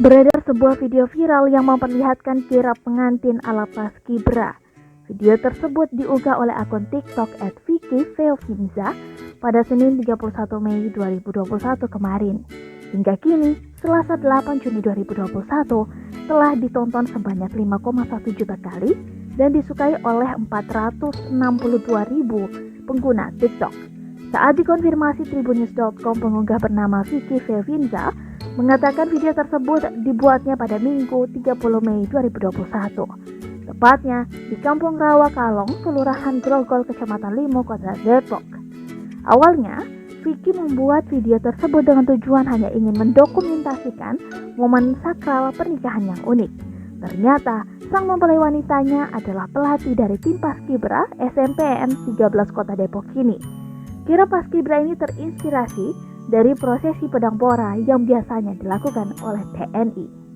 Beredar sebuah video viral yang memperlihatkan kirap pengantin ala Paskibra. Video tersebut diunggah oleh akun TikTok @VickyVeovinza pada Senin 31 Mei 2021 kemarin. Hingga kini, Selasa 8 Juni 2021, telah ditonton sebanyak 5,1 juta kali dan disukai oleh 462.000 pengguna TikTok. Saat dikonfirmasi Tribunnews.com, pengunggah bernama VickyVeovinza mengatakan video tersebut dibuatnya pada Minggu 30 Mei 2021, tepatnya di Kampung Rawa Kalong, Kelurahan Grogol, Kecamatan Limo, Kota Depok. Awalnya, Vicky membuat video tersebut dengan tujuan hanya ingin mendokumentasikan momen sakral pernikahan yang unik. Ternyata, sang mempelai wanitanya adalah pelatih dari tim Paskibra SMPN 13 Kota Depok ini. Kirap Paskibra ini terinspirasi dari prosesi pedang pora yang biasanya dilakukan oleh TNI.